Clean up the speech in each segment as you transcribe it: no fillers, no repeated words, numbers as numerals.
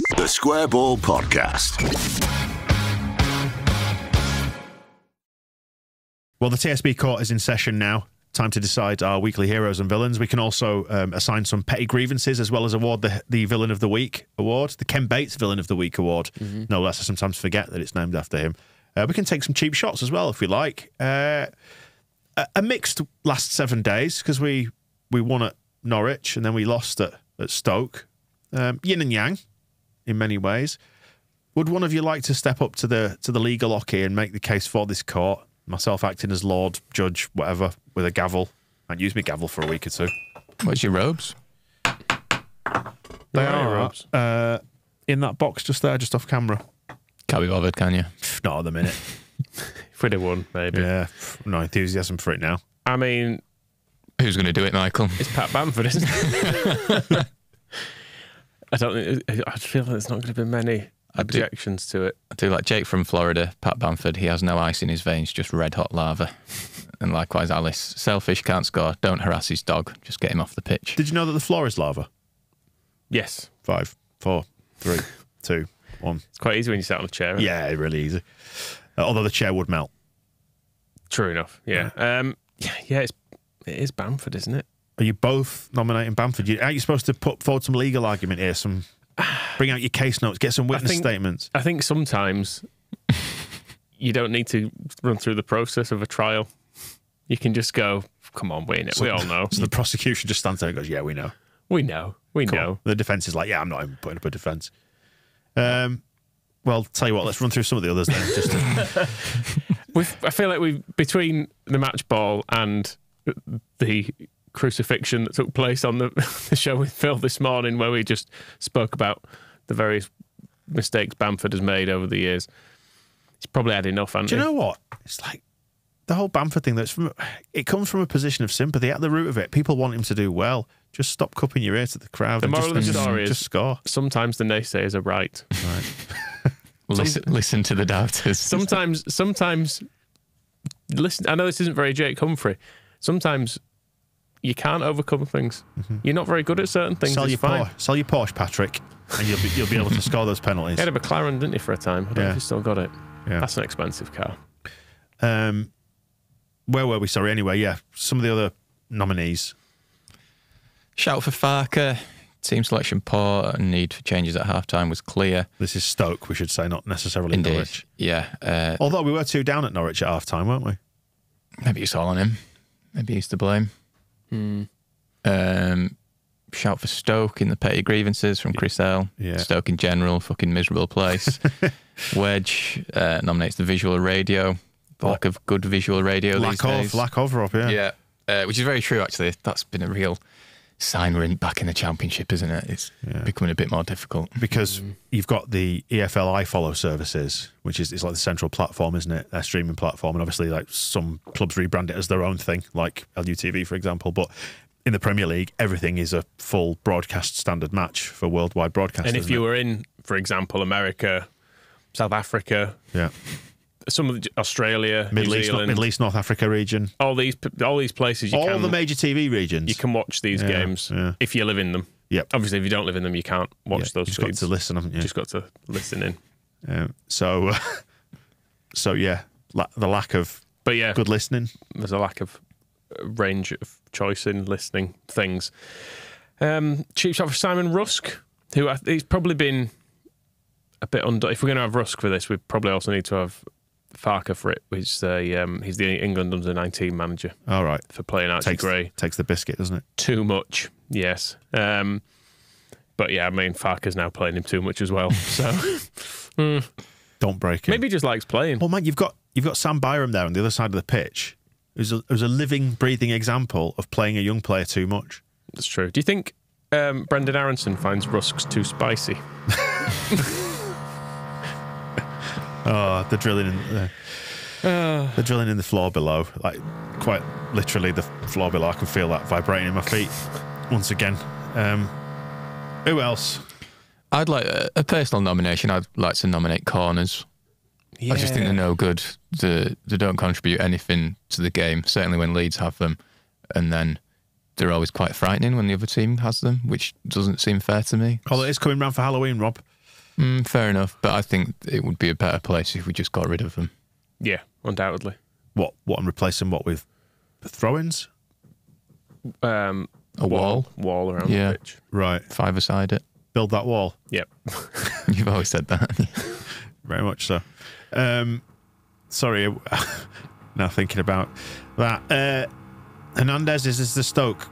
The Square Ball Podcast. Well, the TSB court is in session now. Time to decide our weekly heroes and villains. We can also assign some petty grievances as well as award the Villain of the Week award, the Ken Bates Villain of the Week award. No less, I sometimes forget that it's named after him. We can take some cheap shots as well if we like. A mixed last 7 days because we won at Norwich and then we lost at Stoke. Yin and yang in many ways. Would one of you like to step up to the legal hockey and make the case for this court? Myself acting as Lord, Judge, whatever, with a gavel. I'd use my gavel for a week or two. Where's your robes? They are robes. In that box just there, just off camera. Can't be bothered, can you? Not at the minute. If we'd have won, maybe. Yeah, no enthusiasm for it now. I mean... Who's going to do it, Michael? It's Pat Bamford, isn't it? I feel like there's not going to be many objections to it. I do like Jake from Florida, Pat Bamford. He has no ice in his veins, just red hot lava. And likewise, Alice. Selfish, can't score. Don't harass his dog. Just get him off the pitch. Did you know that the floor is lava? Yes. 5, 4, 3, 2, 1. It's quite easy when you sit on a chair. Yeah, really easy. Although the chair would melt. True enough. Yeah. It is Bamford, isn't it? Are you both nominating Bamford? Aren't you supposed to put forward some legal argument here? Bring out your case notes, get some witness statements. I think sometimes you don't need to run through the process of a trial. You can just go, come on, we all know. So the prosecution just stands there and goes, yeah, we know. We know. We know. The defence is like, yeah, I'm not even putting up a defence. Well, tell you what, let's run through some of the others then. I feel like between the match ball and the crucifixion that took place on the show with Phil this morning, where we just spoke about the various mistakes Bamford has made over the years, he's probably had enough, hasn't he? Do you know what? It's like the whole Bamford thing. It comes from a position of sympathy. At the root of it, people want him to do well. Just stop cupping your ear to the crowd. The moral of the story is just score. Sometimes the naysayers are right. Listen to the doubters. Sometimes listen. I know this isn't very Jake Humphrey. Sometimes you can't overcome things. You're not very good at certain things. Sell your Porsche, Patrick, and you'll be able to score those penalties. You had a McLaren, didn't you, for a time? I don't know if you still got it. Yeah. That's an expensive car. Where were we? Sorry. Anyway, yeah. Some of the other nominees. Shout for Farker. Team selection poor and need for changes at half-time was clear. This is Stoke, we should say, not necessarily Indeed. Norwich. Yeah. Although we were 2 down at Norwich at half-time, weren't we? Maybe it's all on him. Maybe he's to blame. Shout for Stoke in the petty grievances from Chris L. Yeah. Stoke in general, fucking miserable place. Wedge nominates the visual radio. Lack of good visual radio these days. Lack of, Rob, yeah. Yeah, which is very true, actually. That's been a real sign we're back in the Championship, isn't it? It's becoming a bit more difficult. Because you've got the EFL iFollow services, which is it's like the central platform, isn't it? Their streaming platform. And obviously, like some clubs rebrand it as their own thing, like LUTV, for example. But in the Premier League, everything is a full broadcast standard match for worldwide broadcast. And if you were in, for example, America, South Africa, some of Australia, New Zealand, Middle East, North Africa region, all these places, all the major TV regions, you can watch these games if you live in them. Yep. Obviously, if you don't live in them, you can't watch those. You've got to listen, haven't you? Just got to listen in. So yeah, the lack of good listening. There's a lack of range of choice in listening things. Cheap shot for Simon Rusk, who he's probably been a bit undone. If we're going to have Rusk for this, we probably also need to have Farker for it, which he's the England under-19 manager. All right. For playing Archie Gray. Takes the biscuit, doesn't it? Too much, yes. But yeah, I mean, Farker's now playing him too much as well. So don't break him. Maybe he just likes playing. Well, man, you've got Sam Byram there on the other side of the pitch. It was a living, breathing example of playing a young player too much. That's true. Do you think Brendan Aronson finds Rusks too spicy? Oh, the drilling in the floor below, like quite literally the floor below. I can feel that vibrating in my feet once again. Who else? I'd like a personal nomination. I'd like to nominate corners. I just think they're no good. They don't contribute anything to the game, certainly when Leeds have them. And then they're always quite frightening when the other team has them, which doesn't seem fair to me. Although it is coming round for Halloween, Rob. Fair enough, but I think it would be a better place if we just got rid of them. Yeah, undoubtedly. What and replace them what with throw-ins? A wall around the pitch. Right. Five-a-side it. Build that wall. Yep. You've always said that. Very much so. Sorry, now thinking about that. Hernandez, is this the Stoke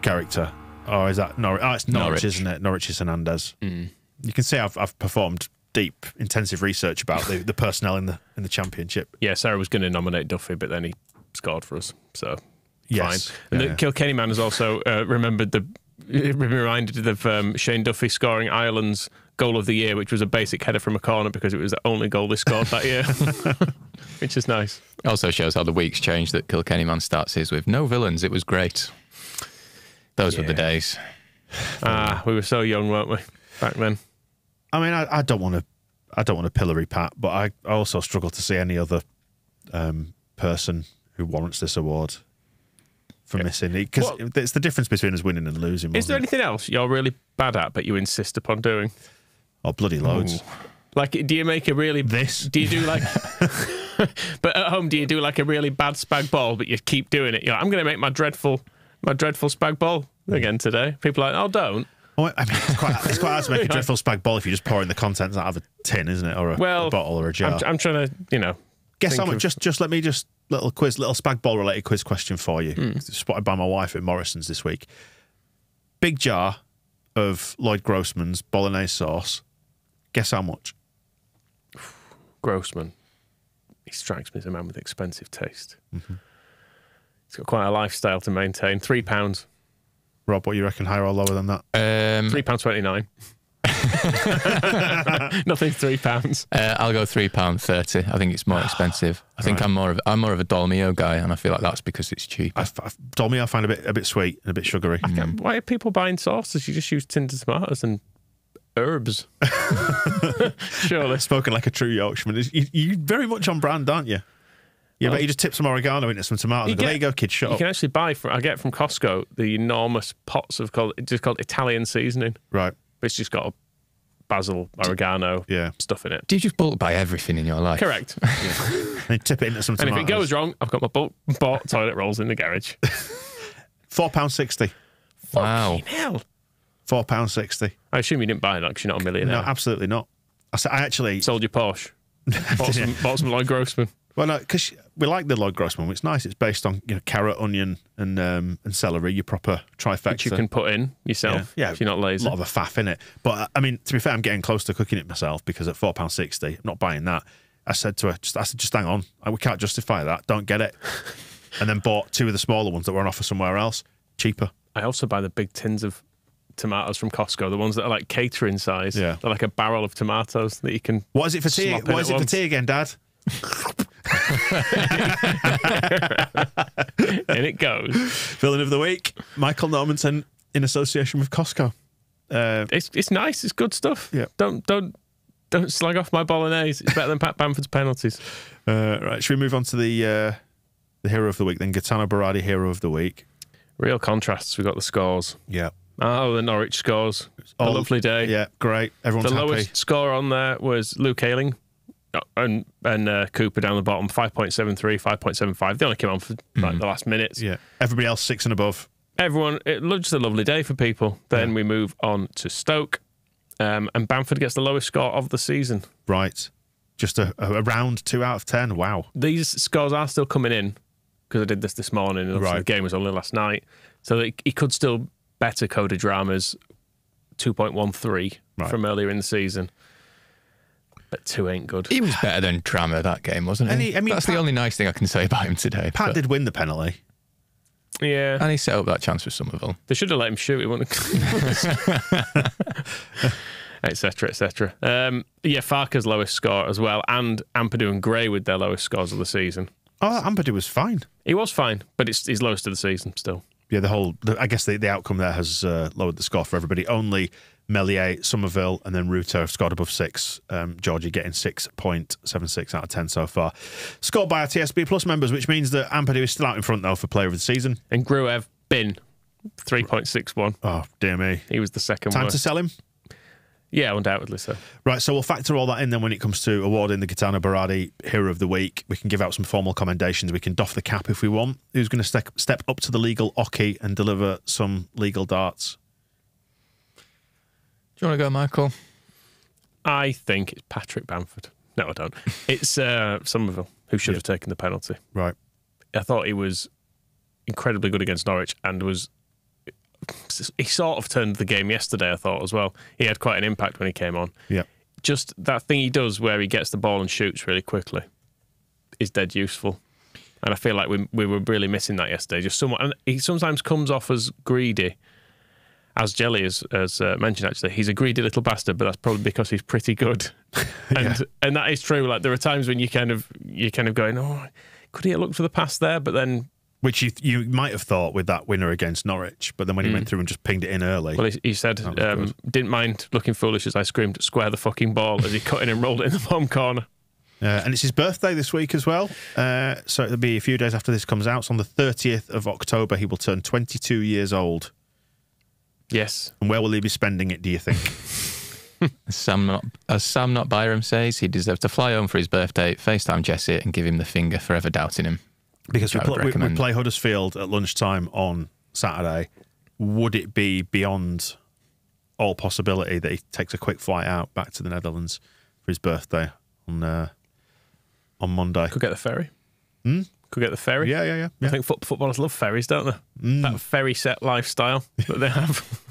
character? Or is that Norwich? Oh, it's Norwich, isn't it? Norwich is Hernandez. You can see I've performed deep, intensive research about the personnel in the Championship. Yeah, Sarah was going to nominate Duffy, but then he scored for us, so yes. fine. And the Kilkenny man has also reminded of Shane Duffy scoring Ireland's goal of the year, which was a basic header from a corner because it was the only goal they scored that year, which is nice. Also shows how the week's changed that Kilkenny man starts his with no villains. It was great. Those were the days. We were so young, weren't we, back then? I mean, I don't want to pillory Pat, but I also struggle to see any other person who warrants this award for missing it, because it's the difference between us winning and losing. Is there anything else you're really bad at but you insist upon doing? Oh, bloody loads. Ooh. Like, do you make a really... Do you do like... But at home, do you do like a really bad spag ball, but you keep doing it? You're like, I'm going to make my dreadful spag ball again today. People are like, oh, don't. Oh, I mean, it's quite hard to make a dreadful spag ball if you're just pouring the contents out of a tin, isn't it? Or a bottle or a jar. I'm trying to, Guess how much? Just let me little spag ball related quiz question for you. Spotted by my wife at Morrison's this week. Big jar of Lloyd Grossman's bolognese sauce. Guess how much? Grossman. He strikes me as a man with expensive taste. He's got quite a lifestyle to maintain. £3. Rob, what do you reckon, higher or lower than that? £3.29. Nothing £3. I'll go £3.30. I think it's more expensive. I think I'm more of a Dolmio guy, and I feel like that's because it's cheap. Dolmio I find a bit sweet and a bit sugary. Why are people buying sauces? You just use tinned tomatoes and herbs. Surely. Spoken like a true Yorkshireman. You're very much on brand, aren't you? Yeah, but you just tip some oregano into some tomatoes and go, there you go, kid, shut up. You can actually buy, I get from Costco, the enormous pots of called Italian seasoning. Right. It's just got basil, oregano, stuff in it. Do you just bulk buy everything in your life? Correct. And tip it into some tomatoes. And if it goes wrong, I've got my bought toilet rolls in the garage. £4.60. Wow. Fucking hell. £4.60. I assume you didn't buy that because you're not a millionaire. No, absolutely not. I actually... Sold your Porsche. Bought some Lloyd Grossman. Well, no, because we like the Lloyd Grossman. It's nice. It's based on carrot, onion, and celery. Your proper trifecta. Which you can put in yourself. Yeah, if you're not lazy. A lot of a faff in it. But I mean, to be fair, I'm getting close to cooking it myself because at £4.60, I'm not buying that. I said to her, just hang on. We can't justify that. Don't get it. And then bought two of the smaller ones that were on offer somewhere else, cheaper. I also buy the big tins of tomatoes from Costco, the ones that are like catering size. Yeah, they're like a barrel of tomatoes that you can. What is it for tea? What is it for tea again, Dad? And it goes. Villain of the week, Michael Normanton in association with Costco. It's nice. It's good stuff. Yeah. Don't slag off my bolognese. It's better than Pat Bamford's penalties. Right. Should we move on to the hero of the week then? Gaetano Berardi, hero of the week. Real contrasts. We got the scores. Yeah. Oh, the Norwich scores. A lovely day. Yeah, great. Everyone's happy. The lowest score on there was Luke Ayling and Cooper down the bottom, 5.73, 5.75. They only came on for like the last minutes. Yeah. Everybody else 6 and above. Everyone, it was just a lovely day for people. Then we move on to Stoke, and Bamford gets the lowest score of the season. Right. Just a round 2 out of 10. Wow. These scores are still coming in because I did this morning, and obviously the game was only last night. So he could still better Coda Drama's 2.13 from earlier in the season. But 2 ain't good. He was better than Drama that game, wasn't he? That's the only nice thing I can say about him today. Pat did win the penalty. Yeah. And he set up that chance for Somerville. They should have let him shoot. He wouldn't have... etc., etc. Farker's lowest score as well, and Ampadu and Gray with their lowest scores of the season. Oh, Ampadu was fine. He was fine, but it's his lowest of the season still. Yeah, I guess the outcome there has lowered the score for everybody. Only Meslier, Somerville, and then Ruto have scored above 6. Georgie getting 6.76 out of 10 so far. Scored by our TSB Plus members, which means that Ampadu is still out in front, though, for player of the season. And Gruev, bin, 3.61. Oh, dear me. He was the second Time worst. to sell him? Yeah, undoubtedly so. Right, so we'll factor all that in then when it comes to awarding the Gaetano Berardi Hero of the Week. We can give out some formal commendations. We can doff the cap if we want. Who's going to step up to the legal oche and deliver some legal darts? Do you want to go, Michael? I think it's Patrick Bamford. No, I don't. It's Somerville who should have taken the penalty. Right. I thought he was incredibly good against Norwich and he sort of turned the game yesterday, I thought, as well. He had quite an impact when he came on. Yeah. Just that thing he does where he gets the ball and shoots really quickly is dead useful. And I feel like we were really missing that yesterday. Just someone, and he sometimes comes off as greedy, as Jelly has mentioned, actually. He's a greedy little bastard, but that's probably because he's pretty good. And that is true. Like, there are times when you're kind of going, oh, could he have looked for the pass there? But then... Which you might have thought with that winner against Norwich, but then when he went through and just pinged it in early... Well, he said, didn't mind looking foolish as I screamed, square the fucking ball, as he cut in and rolled it in the bottom corner. And it's his birthday this week as well. So it'll be a few days after this comes out. So on the 30th of October, he will turn 22 years old. Yes. And where will he be spending it, do you think? As Sam Not Byram says, he deserves to fly home for his birthday, FaceTime Jesse and give him the finger for ever doubting him. Because we play Huddersfield at lunchtime on Saturday. Would it be beyond all possibility that he takes a quick flight out back to the Netherlands for his birthday on Monday? Could get the ferry. Could get the ferry. Yeah. I think footballers love ferries, don't they? That ferry set lifestyle that they have.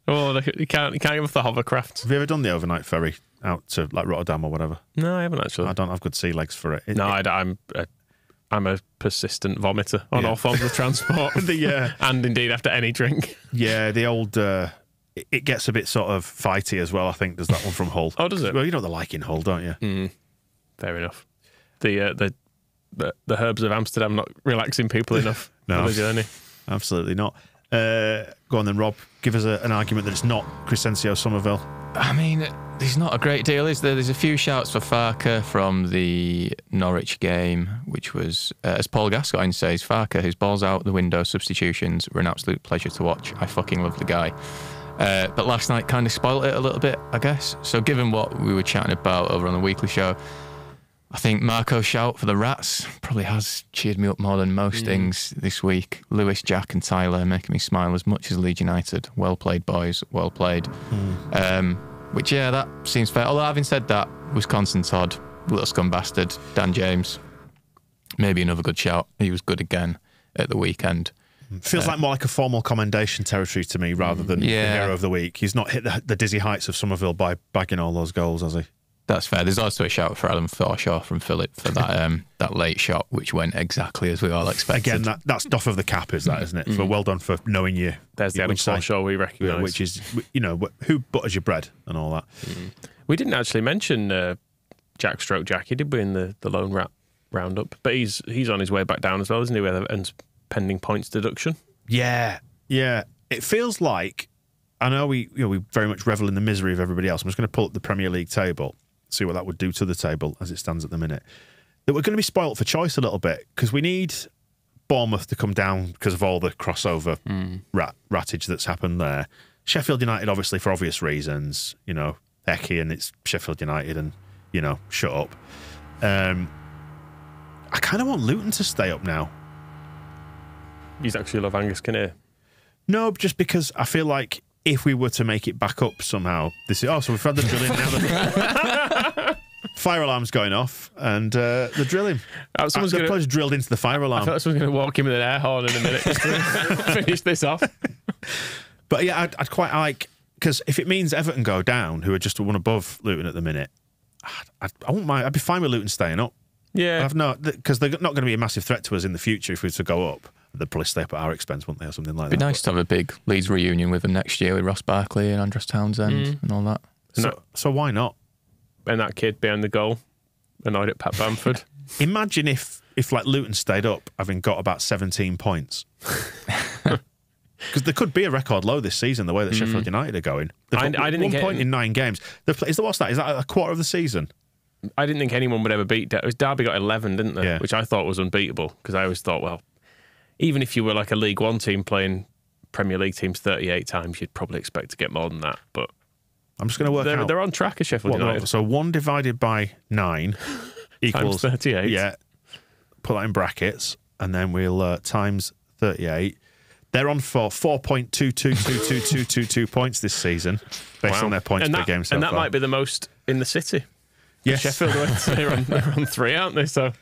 You can't give off the hovercraft. Have you ever done the overnight ferry out to like Rotterdam or whatever? No, I haven't actually. I don't have good sea legs for it. I'm a persistent vomiter on all forms of transport. And indeed after any drink. Yeah, the old... it gets a bit sort of fighty as well, I think, does that one from Hull. Oh, does it? Well, you know what they're like in Hull, don't you? Fair enough. The herbs of Amsterdam not relaxing people enough on the journey. Absolutely not. Go on then, Rob. Give us an argument that it's not Crescencio Somerville. I mean, there's not a great deal, is there? There's a few shouts for Farke from the Norwich game, which was, as Paul Gascoigne says, Farke, whose balls out the window substitutions were an absolute pleasure to watch. I fucking love the guy. But last night kind of spoilt it a little bit, I guess. So given what we were chatting about over on the weekly show, I think Marco's shout for the Rats probably has cheered me up more than most things this week. Lewis, Jack and Tyler making me smile as much as Leeds United. Well played, boys. Well played. Which, yeah, that seems fair. Although, having said that, Wisconsin Todd, little scum bastard, Dan James, maybe another good shout. He was good again at the weekend. Feels like more like a formal commendation territory to me rather than the Hero of the Week. He's not hit the dizzy heights of Somerville by bagging all those goals, has he? That's fair. There's also a shout for Alan Forshaw from Philip for that late shot, which went exactly as we all expected. Again, that's doff of the cap, is that, isn't it? For well done for knowing you. There's the Alan Forshaw we recognise. Which is, who butters your bread and all that. We didn't actually mention Jack Stroke Jackie, did we, in the Lone Rat roundup? But he's on his way back down as well, isn't he, with pending points deduction? Yeah. It feels like, I know we very much revel in the misery of everybody else. I'm just going to pull up the Premier League table, see what that would do to the table as it stands at the minute. That we're going to be spoilt for choice a little bit because we need Bournemouth to come down because of all the crossover rattage that's happened there. Sheffield United, obviously, for obvious reasons, Eki and it's Sheffield United and, shut up. I kind of want Luton to stay up now. You actually love Angus Kinnear? No, just because I feel like if we were to make it back up somehow, so we've had the drilling now. Fire alarm's going off, and the drilling. The players drilled into the fire alarm. I thought someone's going to walk in with an air horn in a minute just to finish this off. But yeah, I'd quite like, because if it means Everton go down, who are just one above Luton at the minute, I wouldn't mind. I'd be fine with Luton staying up. Yeah, because they're not going to be a massive threat to us in the future if we were to go up. They'd probably stay up at our expense, wouldn't they, or something like that. It'd be nice to have a big Leeds reunion with them next year with Ross Barkley and Andros Townsend and all that. So why not? And that kid behind the goal, annoyed at Pat Bamford. Imagine if like Luton stayed up, having got about 17 points. Because there could be a record low this season, the way that Sheffield United are going. I didn't one point in 9 games. What's that? Is that a quarter of the season? I didn't think anyone would ever beat Derby got 11, didn't they? Yeah. Which I thought was unbeatable, because I always thought, well, even if you were like a League One team playing Premier League teams 38 times, you'd probably expect to get more than that. But I'm just going to work out. They're on track at Sheffield United. So 1 divided by 9 equals 38. Yeah. Put that in brackets, and then we'll times 38. They're on for 4.222222 points this season, based on their points per game so far. And that far. might be the most in the city. Yes. Sheffield they're on 3, aren't they? So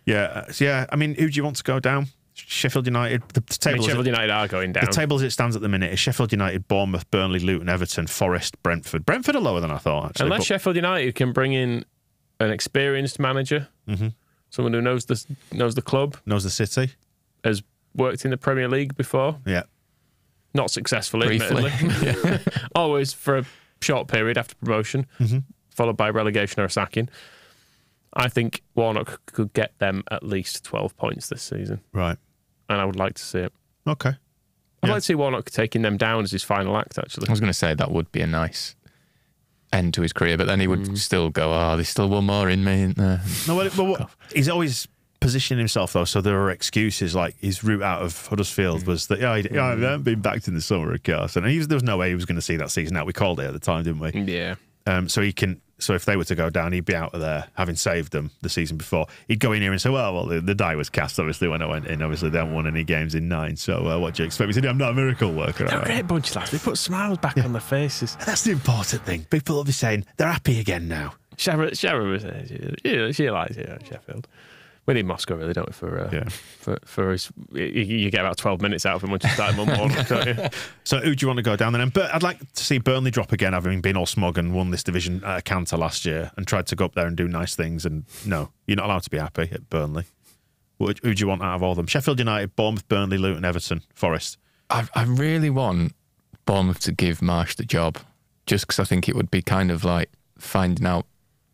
yeah. I mean, who do you want to go down? Sheffield United. Sheffield United are going down. The table as it stands at the minute is Sheffield United, Bournemouth, Burnley, Luton, Everton, Forest, Brentford. Brentford are lower than I thought, actually. Unless Sheffield United can bring in an experienced manager, someone who knows the club, knows the city, has worked in the Premier League before. Yeah. Not successfully, admittedly. Always for a short period after promotion, followed by relegation or a sacking. I think Warnock could get them at least 12 points this season. Right. And I would like to see it. Okay. I'd like to see Warnock taking them down as his final act, actually. I was going to say that would be a nice end to his career, but then he would still go, there's still one more in me, isn't there? No, but he's always positioning himself, though, so there are excuses. Like his route out of Huddersfield was that, I haven't been backed in the summer, of course. And there was no way he was going to see that season out. We called it at the time, didn't we? Yeah. So if they were to go down, he'd be out of there, having saved them the season before. He'd go in here and say, well, the die was cast, obviously, when I went in. Obviously, they haven't won any games in 9, so what do you expect me to do? I'm not a miracle worker. They're a great bunch, lads. They put smiles back on their faces. That's the important thing. People will be saying, they're happy again now. Sharon was she likes Sheffield. We need Moscow, really, don't we? For his, you get about 12 minutes out of him once you start him on morning, don't you? So who do you want to go down then? But I'd like to see Burnley drop again, having been all smug and won this division at a canter last year and tried to go up there and do nice things. And no, you're not allowed to be happy at Burnley. Who do you want out of all of them? Sheffield United, Bournemouth, Burnley, Luton, Everton, Forest. I really want Bournemouth to give Marsh the job, just because I think it would be kind of like finding out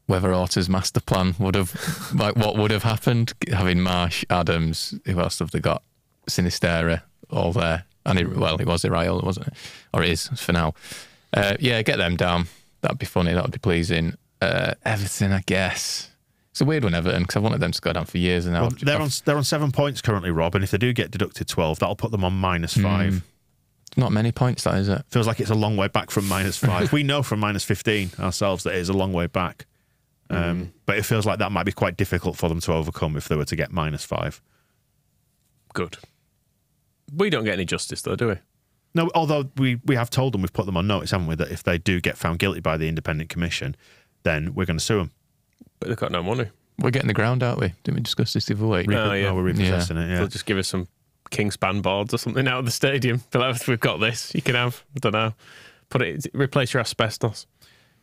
whether Orta's master plan would have, what would have happened, having Marsh, Adams, who else have they got? Sinistera, all there. And it was Iraola, wasn't it? Or it is for now. Get them down. That'd be funny. That would be pleasing. Everton, I guess. It's a weird one, Everton, because I wanted them to go down for years. And now they're on 7 points currently, Rob, and if they do get deducted 12, that'll put them on -5. Not many points, that, is it? Feels like it's a long way back from -5. We know from -15 ourselves that it is a long way back. But it feels like that might be quite difficult for them to overcome if they were to get -5. Good. We don't get any justice, though, do we? No, although we have told them, we've put them on notice, haven't we, that if they do get found guilty by the independent commission, then we're going to sue them. But they've got no money. We're getting the ground, aren't we? Didn't we discuss this the other week? We're repossessing it, yeah. They'll just give us some Kingspan boards or something out of the stadium. Feel like we've got this. You can have, I don't know, replace your asbestos.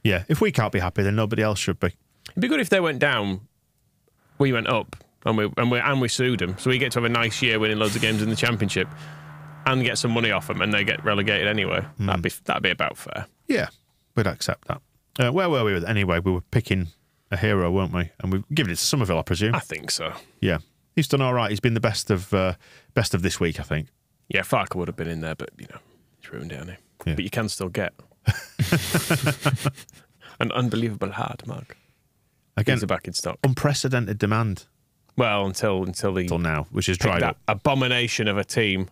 Yeah, if we can't be happy, then nobody else should be. It'd be good if they went down, we went up, and we sued them. So we get to have a nice year winning loads of games in the Championship and get some money off them, and they get relegated anyway. That'd be about fair. Yeah, we'd accept that. Where were we with anyway? We were picking a hero, weren't we? And we've given it to Somerville, I presume. I think so. Yeah, he's done all right. He's been the best of this week, I think. Yeah, Farker would have been in there, but he's ruined it, hasn't he? Yeah. But you can still get an unbelievable heart, Mark. Again, these are back in stock. Unprecedented demand. Well, until now, which is dried up. Abomination of a team.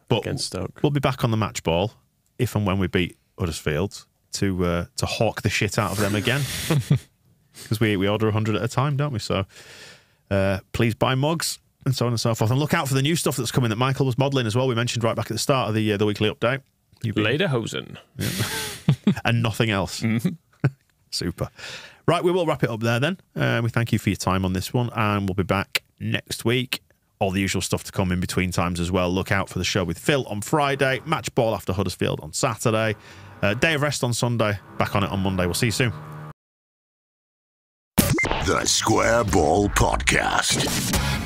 But against Stoke. We'll be back on the match ball if and when we beat Huddersfield to hawk the shit out of them again. Because we order 100 at a time, don't we? So please buy mugs and so on and so forth. And look out for the new stuff that's coming that Michael was modelling as well. We mentioned right back at the start of the weekly update. Lederhosen. Yeah. And nothing else. Super. Right, we will wrap it up there then. We thank you for your time on this one, and we'll be back next week. All the usual stuff to come in between times as well. Look out for the show with Phil on Friday, match ball after Huddersfield on Saturday, day of rest on Sunday, back on it on Monday. We'll see you soon. The Square Ball Podcast.